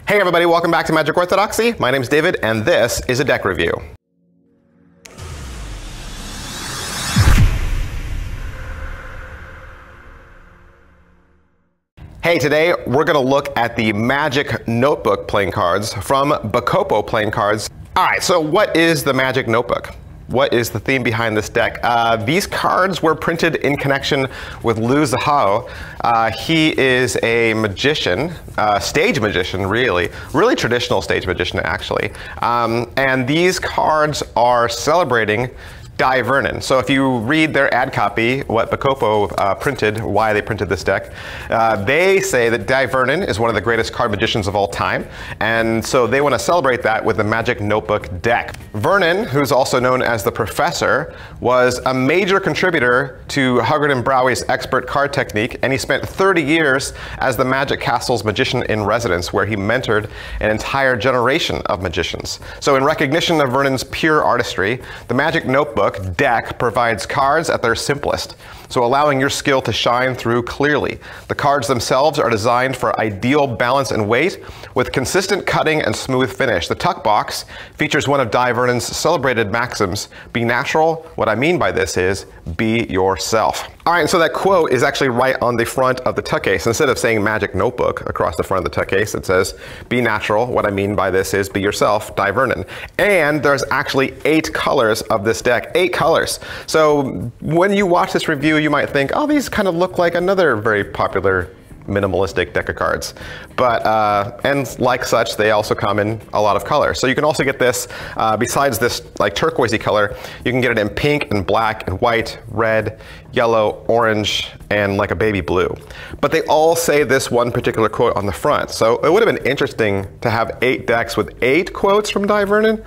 Hey everybody, welcome back to Magic Orthodoxy. My name's David, and this is a deck review. Hey, today we're going to look at the Magic Notebook playing cards from Bocopo playing cards. Alright, so what is the Magic Notebook? What is the theme behind this deck? These cards were printed in connection with Lewis LeVal. He is a magician, stage magician really traditional stage magician actually. And these cards are celebrating Dai Vernon. So if you read their ad copy, what Bocopo printed, why they printed this deck, they say that Dai Vernon is one of the greatest card magicians of all time, and so they want to celebrate that with the Magic Notebook deck. Vernon, who's also known as the Professor, was a major contributor to Huggard and Browie's expert card technique, and he spent 30 years as the Magic Castle's magician in residence, where he mentored an entire generation of magicians. So in recognition of Vernon's pure artistry, the Magic Notebook deck provides cards at their simplest, so allowing your skill to shine through clearly. The cards themselves are designed for ideal balance and weight, with consistent cutting and smooth finish. The tuck box features one of Dai Vernon's celebrated maxims, "Be natural." What I mean by this is, be yourself. Alright, so that quote is actually right on the front of the tuck case. Instead of saying Magic Notebook across the front of the tuck case, it says, "Be natural." What I mean by this is, be yourself, Dai Vernon. And there's actually 8 colors of this deck. 8 colors. So when you watch this review, you might think, oh, these kind of look like another very popular minimalistic deck of cards. But, and like such, they also come in a lot of colors. So you can also get this, besides this like turquoisey color, you can get it in pink and black and white, red, yellow, orange, and like a baby blue. But they all say this one particular quote on the front. So it would have been interesting to have 8 decks with 8 quotes from Dai Vernon.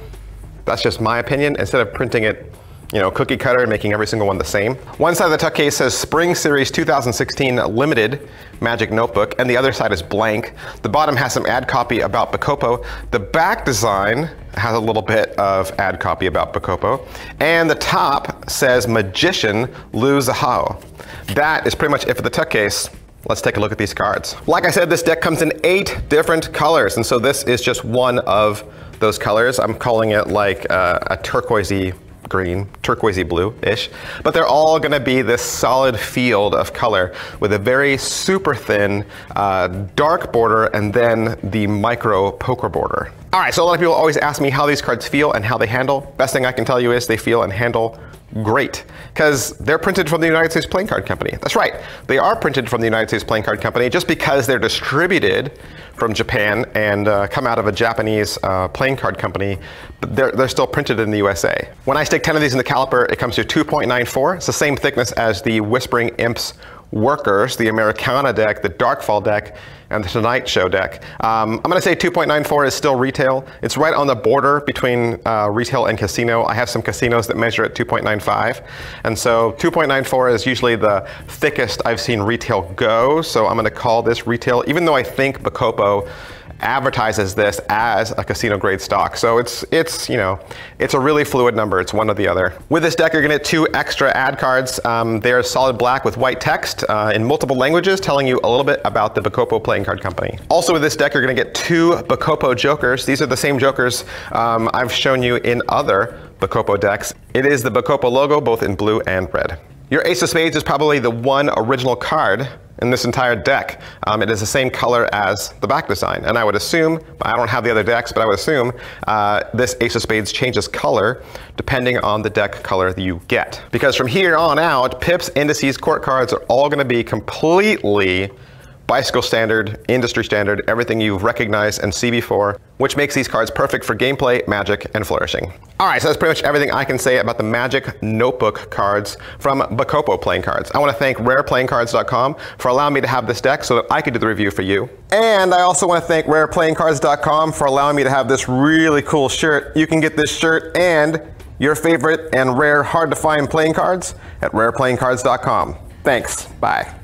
That's just my opinion, instead of printing it, you know, cookie cutter and making every single one the same. One side of the tuck case says Spring Series 2016 Limited Magic Notebook, and the other side is blank. The bottom has some ad copy about Bocopo. The back design has a little bit of ad copy about Bocopo. And the top says Magician Lewis LeVal. That is pretty much it for the tuck case. Let's take a look at these cards. Like I said, this deck comes in 8 different colors, and so this is just one of those colors. I'm calling it like a turquoisey green, turquoisey blue-ish, but they're all going to be this solid field of color with a very super thin dark border and then the micro poker border. All right, so a lot of people always ask me how these cards feel and how they handle. Best thing I can tell you is they feel and handle great, because they're printed from the United States Playing Card Company. That's right, they are printed from the United States Playing Card Company. Just because they're distributed from Japan and come out of a Japanese playing card company, but they're still printed in the USA. When I stick 10 of these in the caliper, it comes to 2.94. It's the same thickness as the Whispering Imps Workers, the Americana deck, the Darkfall deck, and the Tonight Show deck. I'm going to say 2.94 is still retail. It's right on the border between retail and casino. I have some casinos that measure at 2.95, and so 2.94 is usually the thickest I've seen retail go, so I'm going to call this retail, even though I think Bocopo advertises this as a casino grade stock. So it's you know, it's a really fluid number. It's one or the other. With this deck, you're gonna get 2 extra ad cards. They are solid black with white text in multiple languages, telling you a little bit about the Bocopo Playing Card Company. Also with this deck, you're gonna get 2 Bocopo Jokers. These are the same Jokers I've shown you in other Bocopo decks. It is the Bocopo logo, both in blue and red. Your Ace of Spades is probably the one original card in this entire deck. It is the same color as the back design, and I would assume, I don't have the other decks, but I would assume this Ace of Spades changes color depending on the deck color that you get. Because from here on out, pips, indices, court cards are all going to be completely bicycle standard, industry standard, everything you've recognized and see before, which makes these cards perfect for gameplay, magic, and flourishing. All right, so that's pretty much everything I can say about the Magic Notebook cards from Bocopo Playing Cards. I want to thank RarePlayingCards.com for allowing me to have this deck so that I could do the review for you. And I also want to thank RarePlayingCards.com for allowing me to have this really cool shirt. You can get this shirt and your favorite and rare, hard to find playing cards at RarePlayingCards.com. Thanks, bye.